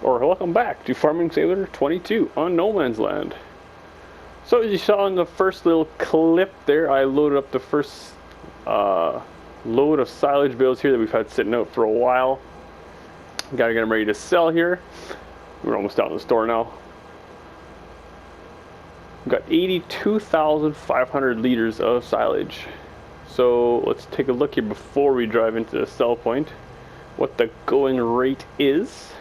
welcome back to Farming Sailor 22 on No Man's Land. So as you saw in the first little clip there, I loaded up the first load of silage bales here that we've had sitting out for a while. Gotta get them ready to sell here. We're almost down to the store now. We've got 82,500 liters of silage. So let's take a look here before we drive into the sell point, what the going rate is.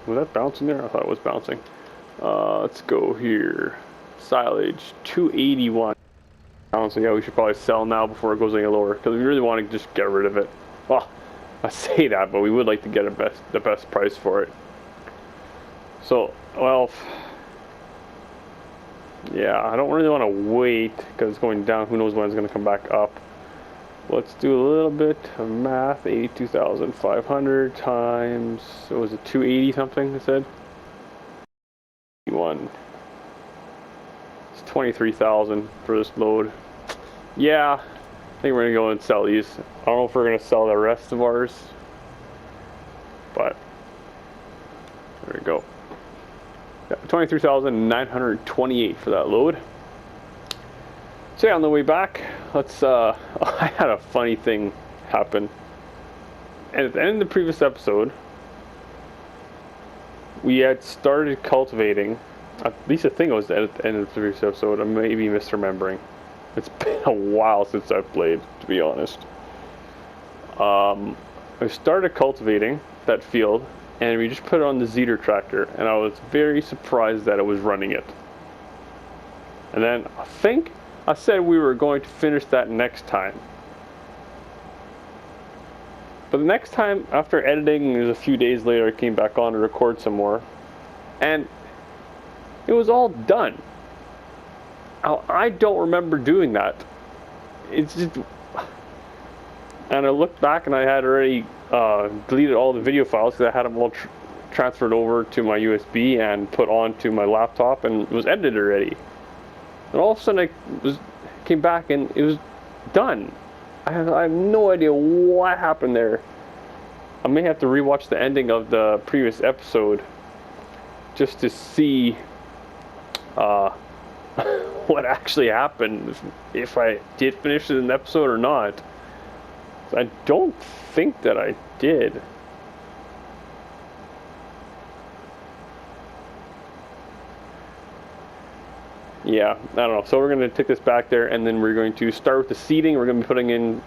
Was that bouncing there? I thought it was bouncing. Let's go here. Silage, 281. So yeah, we should probably sell now before it goes any lower, because we really want to just get rid of it. Well, I say that, but we would like to get the best price for it. So, well, yeah, I don't really want to wait, because it's going down. Who knows when it's going to come back up. Let's do a little bit of math. 82,500 times, what was it, 280 something I said? 1. It's 23,000 for this load. Yeah, I think we're going to go and sell these. I don't know if we're going to sell the rest of ours, but there we go. 23,928 for that load. So yeah, on the way back, let's I had a funny thing happen. And at the end of the previous episode, we had started cultivating. At least I think it was at the end of the previous episode. I may be misremembering. It's been a while since I've played, to be honest. I started cultivating that field, and we just put it on the Zeter tractor, and I was very surprised that it was running it. And then I think I said we were going to finish that next time. But the next time, after editing, it was a few days later, I came back on to record some more, and it was all done. I don't remember doing that. It's just, and I looked back and I had already deleted all the video files because I had them all transferred over to my USB and put onto my laptop, and it was edited already. And all of a sudden I came back and it was done. I have no idea what happened there. I may have to rewatch the ending of the previous episode just to see what actually happened, if I did finish it in the episode or not. I don't think that I did. Yeah, I don't know. So we're going to take this back there, and then we're going to start with the seeding. We're going to be putting in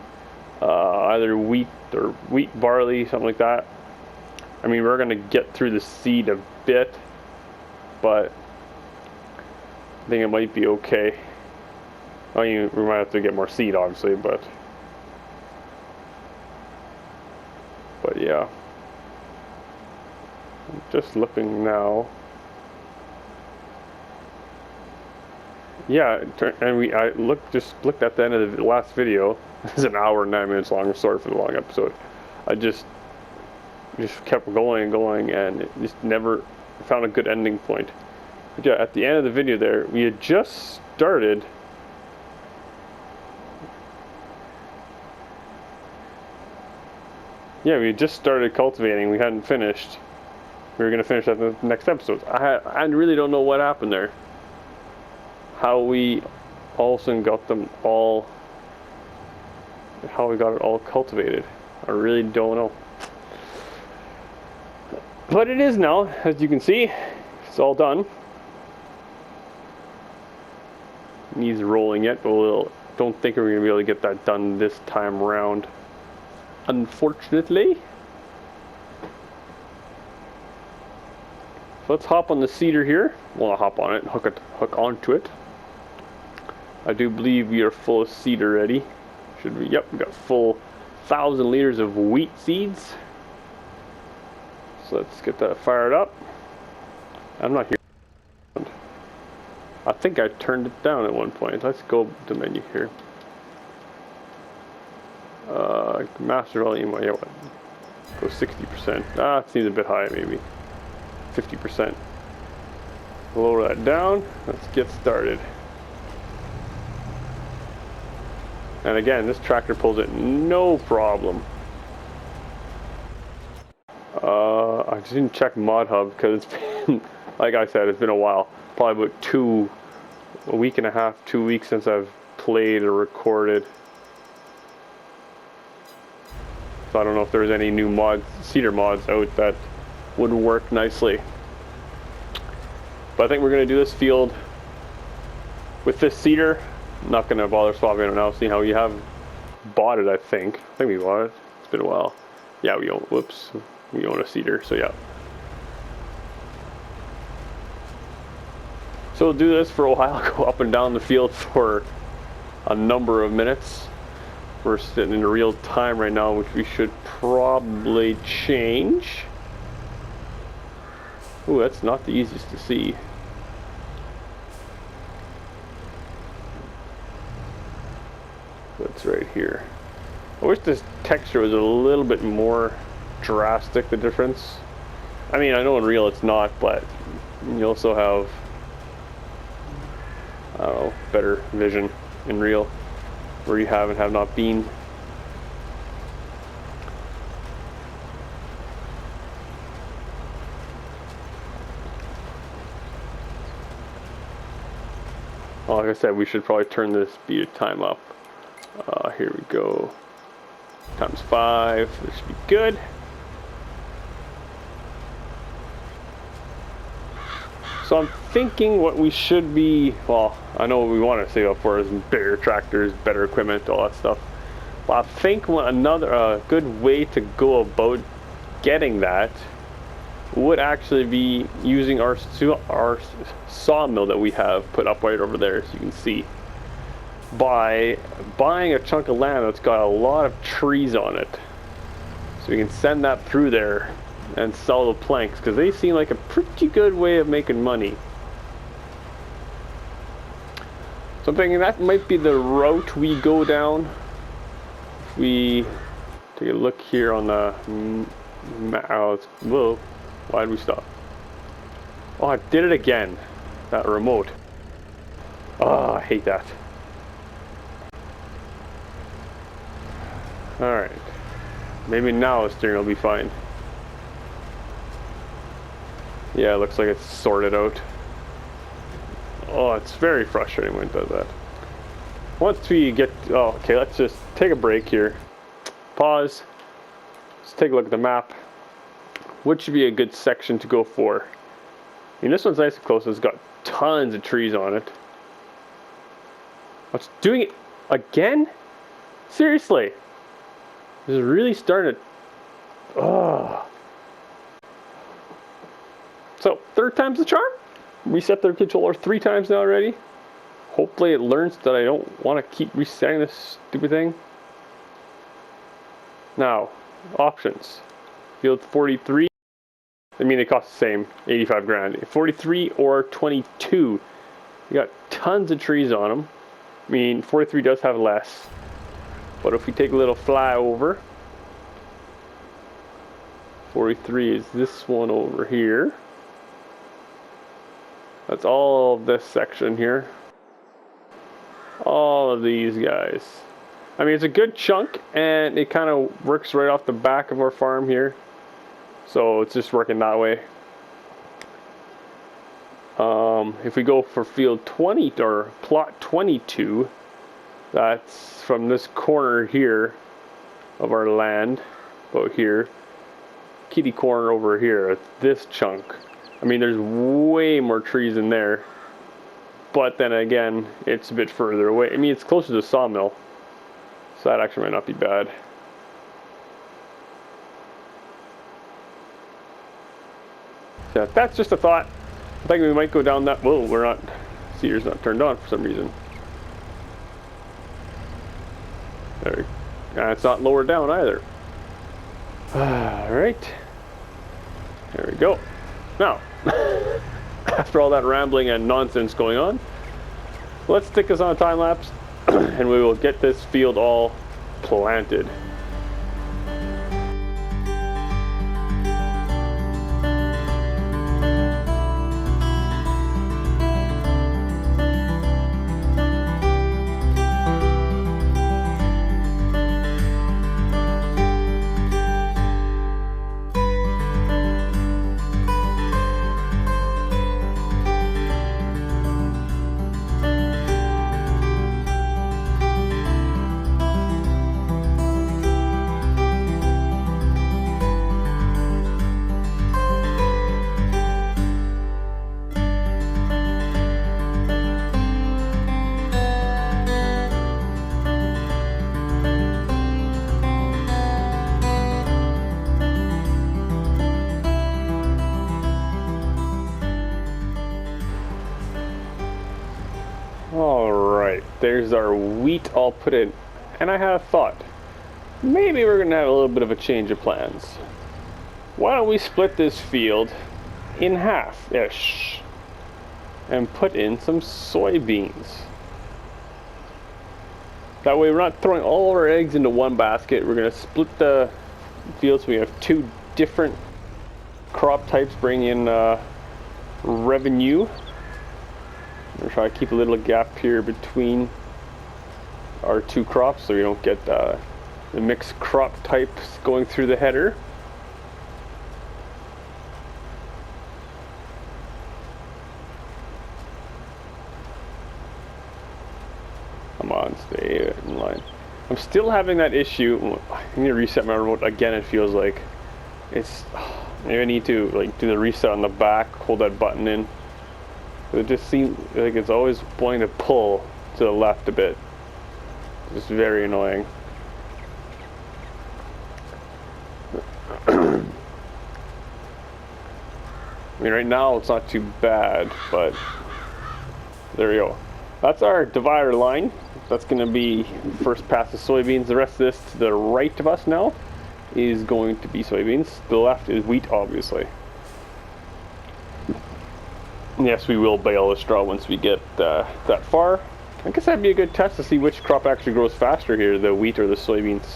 either wheat, barley, something like that. I mean, we're going to get through the seed a bit, but I think it might be okay. I mean, we might have to get more seed, obviously, but yeah. I'm just looking now. Yeah, and I just looked at the end of the last video. It's an hour and 9 minutes long. I'm sorry for the long episode. I just kept going and going, and it just never found a good ending point. But yeah, at the end of the video there, we had just started. Yeah, we had just started cultivating. We hadn't finished. We were going to finish that in the next episode. I really don't know what happened there. How we all of a sudden got them all, how we got it all cultivated. I really don't know. But it is now, as you can see. It's all done. Needs rolling yet, but don't think we're going to be able to get that done this time around, unfortunately. So let's hop on the seeder here. Well, I'll hop on it, hook onto it. I do believe we are full of seed already. Should we? Yep, we got full 1,000 liters of wheat seeds. So let's get that fired up. I'm not here. I think I turned it down at one point. Let's go to the menu here. Master volume, yeah, what? Go 60%. It seems a bit high, maybe. 50%. Lower that down. Let's get started. And again, this tractor pulls it no problem. I just didn't check Mod Hub because it's been, like I said, it's been a while. Probably about a week and a half, 2 weeks since I've played or recorded. So I don't know if there's any new mods, cedar mods out that would work nicely. But I think we're going to do this field with this cedar. I'm not going to bother swapping it now, seeing how we have bought it, I think. I think we bought it. It's been a while. Yeah, we own a cedar, so yeah. So we'll do this for a while, go up and down the field for a number of minutes. We're sitting in real time right now, which we should probably change. Ooh, that's not the easiest to see. That's right here. I wish this texture was a little bit more drastic, the difference. I mean, I know in real it's not, but you also have, I don't know, better vision in real, where you have and have not been. Well, like I said, we should probably turn this speed of time up. Here we go. Times 5. This should be good. So I'm thinking what we should be, well, I know what we want to save up for is bigger tractors, better equipment, all that stuff. But I think another good way to go about getting that would actually be using our sawmill that we have put up right over there, so you can see. By buying a chunk of land that's got a lot of trees on it, so we can send that through there and sell the planks, because they seem like a pretty good way of making money. So I'm thinking that might be the route we go down. If we take a look here on the whoa, why did we stop? Oh, I did it again. That remote. Oh, I hate that. Alright. Maybe now the steering will be fine. Yeah, it looks like it's sorted out. Oh, it's very frustrating when it does that. Once we get... Oh, okay, let's just take a break here. Pause. Let's take a look at the map. Which should be a good section to go for? I mean, this one's nice and close. It's got tons of trees on it. What's doing it again? Seriously? This is really starting to... Ugh. So, third time's the charm. Reset the controller 3 times now already. Hopefully it learns that I don't want to keep resetting this stupid thing. Now, options. Field 43. I mean, they cost the same, 85 grand. 43 or 22. You got tons of trees on them. I mean, 43 does have less. But if we take a little flyover, 43 is this one over here. That's all of this section here. All of these guys. I mean, it's a good chunk, and it kind of works right off the back of our farm here. So it's just working that way. If we go for field 20 or plot 22, that's from this corner here of our land, about here, kitty corner over here, it's this chunk. I mean, there's way more trees in there, but then again, it's a bit further away. I mean, it's closer to the sawmill, so that actually might not be bad. So that's just a thought. I think we might go down that. Whoa, we're not. Cedar's not turned on for some reason. There. It's not lowered down either. All right. There we go. Now, after all that rambling and nonsense going on, let's stick this on a time lapse, and we will get this field all planted. Alright, there's our wheat all put in. And I had a thought. Maybe we're going to have a little bit of a change of plans. Why don't we split this field in half-ish and put in some soybeans? That way we're not throwing all our eggs into one basket. We're going to split the field so we have two different crop types, bring in revenue. I'm going to try to keep a little gap here between our two crops so we don't get the mixed crop types going through the header. Come on, stay in line. I'm still having that issue. I need to reset my remote again. It feels like it's. Maybe I need to like do the reset on the back. Hold that button in. It just seems like it's always wanting to pull to the left a bit. It's just very annoying. I mean, right now it's not too bad, but there we go. That's our divider line. That's going to be first pass of soybeans. The rest of this to the right of us now is going to be soybeans. The left is wheat, obviously. Yes, we will bale the straw once we get that far. I guess that'd be a good test to see which crop actually grows faster here, the wheat or the soybeans.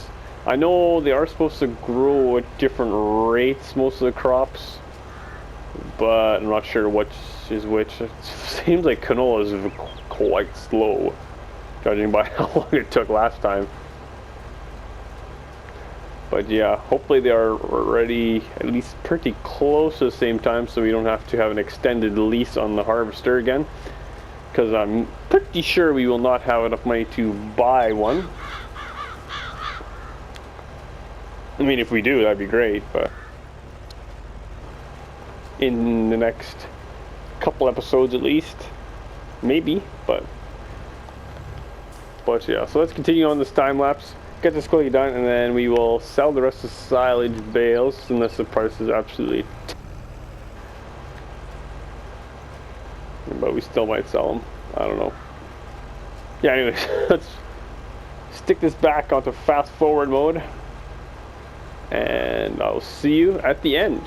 I know they are supposed to grow at different rates, most of the crops, but I'm not sure which is which. It seems like canola is quite slow, judging by how long it took last time. But yeah, hopefully they are already at least pretty close at the same time so we don't have to have an extended lease on the harvester again. Because I'm pretty sure we will not have enough money to buy one. I mean, if we do, that'd be great, but in the next couple episodes at least, maybe, but yeah, so let's continue on this time lapse, get this quickly done, and then we will sell the rest of the silage bales unless the price is absolutely but we still might sell them. I don't know. Yeah, anyways, let's stick this back onto fast forward mode, and I'll see you at the end.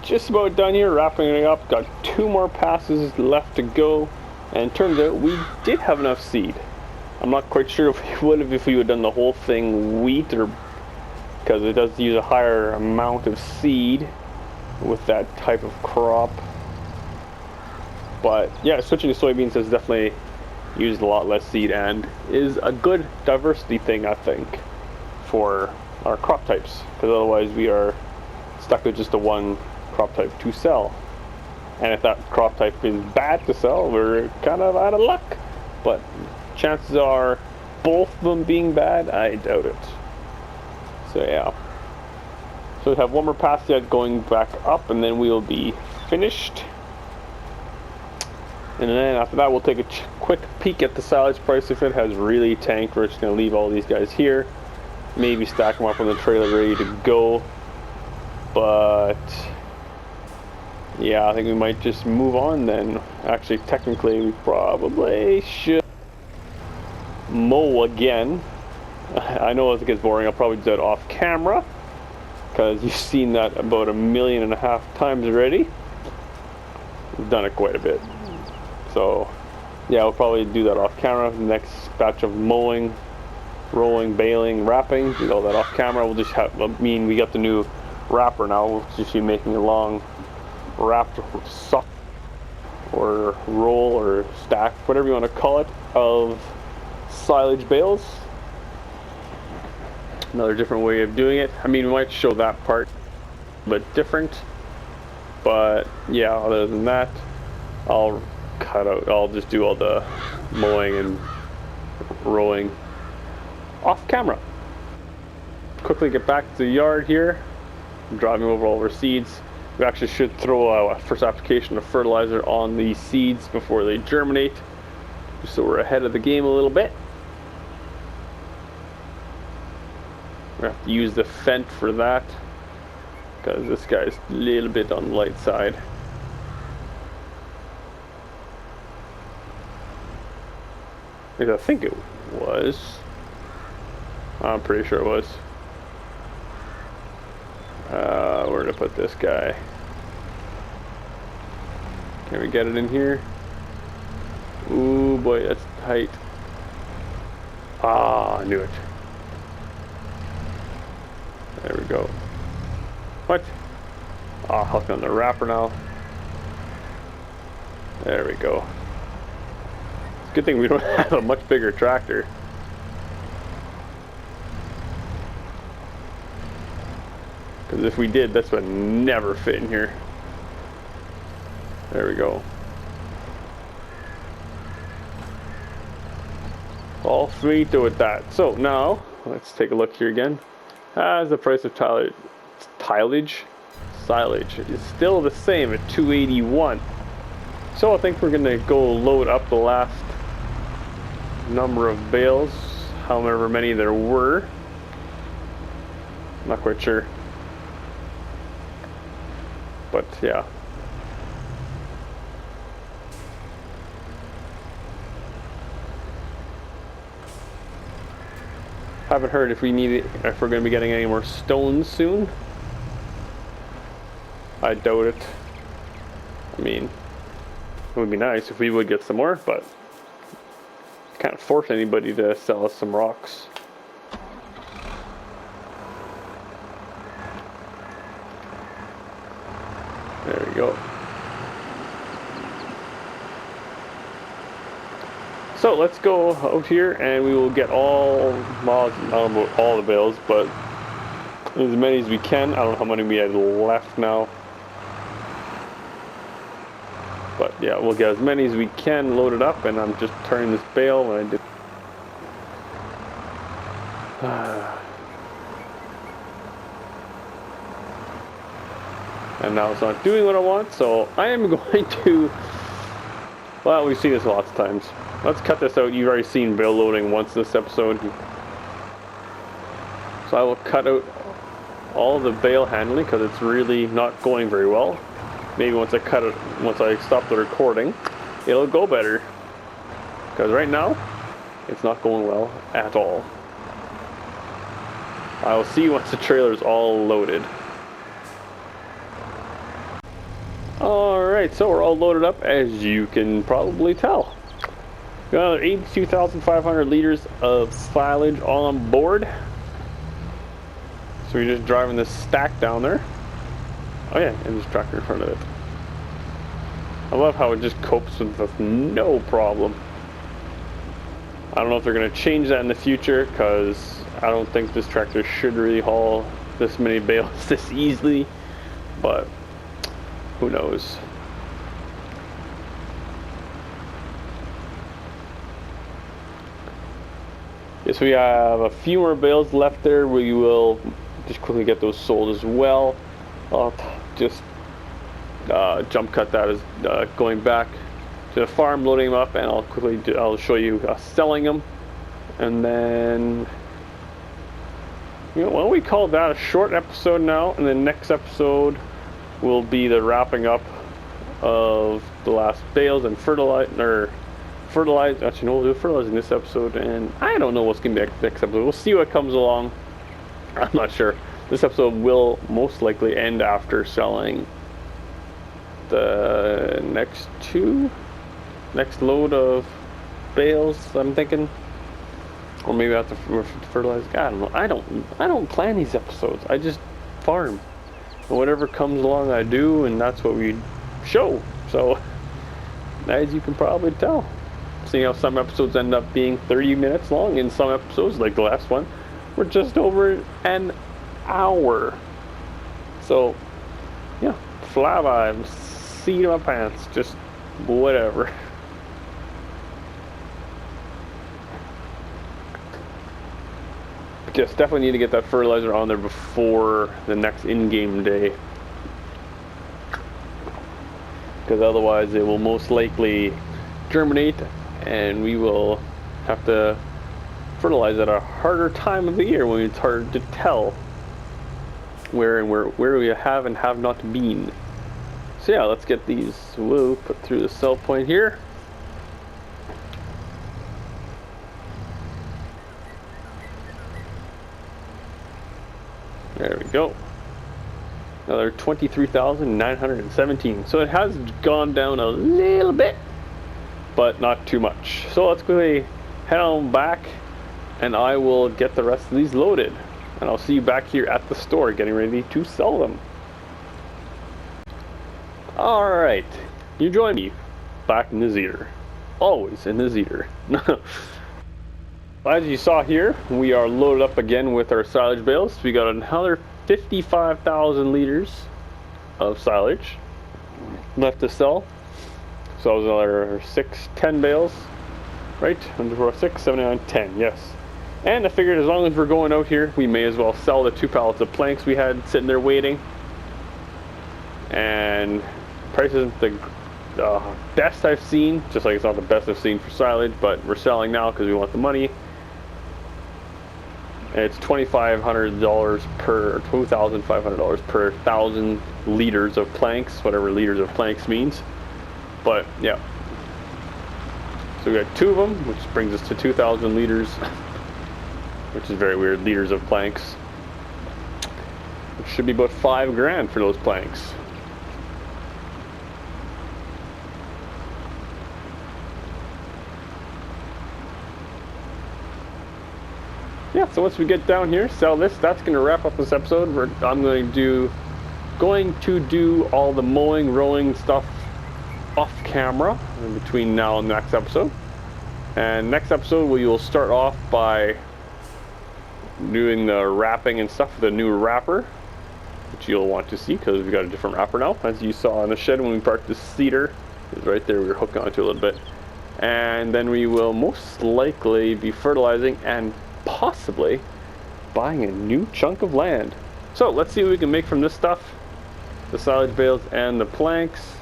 Just about done here, wrapping it up. Got 2 more passes left to go, and turns out we did have enough seed. I'm not quite sure if we would have done the whole thing wheat, or because it does use a higher amount of seed with that type of crop. But yeah, switching to soybeans has definitely used a lot less seed and is a good diversity thing, I think, for our crop types, because otherwise we are stuck with just the one crop type to sell, and if that crop type is bad to sell, we're kind of out of luck. But chances are both of them being bad, I doubt it. So yeah, so we have 1 more pass yet going back up, and then we'll be finished. And then after that we'll take a quick peek at the silage price. If it has really tanked, we're just going to leave all these guys here, maybe stack them up on the trailer ready to go. But yeah, I think we might just move on then. Actually, technically, we probably should mow again. I know it gets boring. I'll probably do that off camera, because you've seen that about 1.5 million times already. We've done it quite a bit. So yeah, we'll probably do that off camera. The next batch of mowing, rolling, baling, wrapping, do all that off camera. We'll just have, we got the new wrapper now. We'll just be making a long wrapped sock or roll or stack, whatever you want to call it, of silage bales. Another different way of doing it. I mean, we might show that part a bit different, but yeah, other than that, I'll just do all the mowing and rolling off camera. Quickly get back to the yard here. I'm driving over all of our seeds. We actually should throw a first application of fertilizer on these seeds before they germinate, just so we're ahead of the game a little bit. We're gonna have to use the Fent for that, because this guy's a little bit on the light side. I think it was. I'm pretty sure it was. Where to put this guy? Can we get it in here? Ooh boy, that's tight. Ah, I knew it. There we go. What? Ah, hooking on the wrapper now. There we go. It's a good thing we don't have a much bigger tractor. Because if we did, this would never fit in here. There we go. All finito with that. So now, let's take a look here again. As the price of silage is still the same at $2.81. So I think we're gonna go load up the last number of bales, however many there were. Not quite sure. But yeah. Haven't heard if we're going to be getting any more stones soon. I doubt it. I mean, it would be nice if we would get some more, but can't force anybody to sell us some rocks. There we go. So let's go out here and we will get all, well, I don't know about all the bales, but as many as we can. I don't know how many we have left now. But yeah, we'll get as many as we can loaded up, and I'm just turning this bale when I did. And now it's not doing what I want, so I am going to, well, we've seen this lots of times. Let's cut this out. You've already seen bale loading once this episode. So I will cut out all the bale handling because it's really not going very well. Maybe once I stop the recording, it'll go better. Because right now, it's not going well at all. I will see once the trailer's all loaded. Alright, so we're all loaded up, as you can probably tell. Got another 82,500 liters of silage on board. So we're just driving this stack down there. Oh yeah, and this tractor in front of it. I love how it just copes with no problem. I don't know if they're going to change that in the future, because I don't think this tractor should really haul this many bales this easily, but who knows. Yes, we have a few more bales left there. We will just quickly get those sold as well. I'll just jump cut that as going back to the farm, loading them up, and I'll show you selling them. And then, you know, why don't we call that a short episode now, and the next episode will be the wrapping up of the last bales and fertilize. Actually, no, we'll do fertilizing this episode, and I don't know what's going to be next episode. We'll see what comes along. I'm not sure. This episode will most likely end after selling the the next load of bales, I'm thinking. Or maybe I have to fertilize. God, I don't plan these episodes. I just farm. And whatever comes along I do, and that's what we show. So, as you can probably tell. Seeing how some episodes end up being 30 minutes long, and some episodes, like the last one, were just over an hour. So, yeah, fly by, seat in my pants, just whatever. Just definitely need to get that fertilizer on there before the next in-game day, because otherwise it will most likely germinate and we will have to fertilize at a harder time of the year when it's hard to tell where we have and have not been. So yeah, let's get these. We'll put through the sell point here. There we go. Another 23,917. So it has gone down a little bit, but not too much. So let's quickly head on back and I will get the rest of these loaded. And I'll see you back here at the store getting ready to sell them. Alright, you join me back in the Zeter. Always in the Zeter. As you saw here, we are loaded up again with our silage bales. We got another 55,000 liters of silage left to sell. So that was another 10 bales, right? 1, 4, 6, 7, 8, 9, 10, yes. And I figured as long as we're going out here, we may as well sell the 2 pallets of planks we had sitting there waiting. And price isn't the best I've seen, just like it's not the best I've seen for silage, but we're selling now because we want the money. And it's $2,500 per, $2,500 per 1,000 liters of planks, whatever liters of planks means. But yeah, so we got 2 of them, which brings us to 2,000 liters, which is very weird, liters of planks. Which should be about $5 grand for those planks. Yeah, so once we get down here, sell this, that's going to wrap up this episode. I'm going to do all the mowing, rowing stuff off camera in between now and the next episode. And next episode we will start off by doing the wrapping and stuff with a new wrapper, which you'll want to see because we got a different wrapper now. As you saw in the shed when we parked the cedar, it was right there, we were hooking onto a little bit. And then we will most likely be fertilizing and possibly buying a new chunk of land. So let's see what we can make from this stuff, the silage bales and the planks.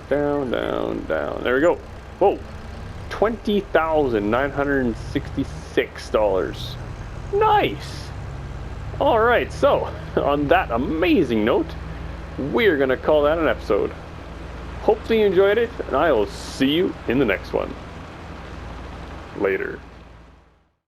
Down, down, down. There we go. Whoa, $20,966. Nice. All right, so on that amazing note, we're gonna call that an episode. Hopefully you enjoyed it, and I will see you in the next one. Later.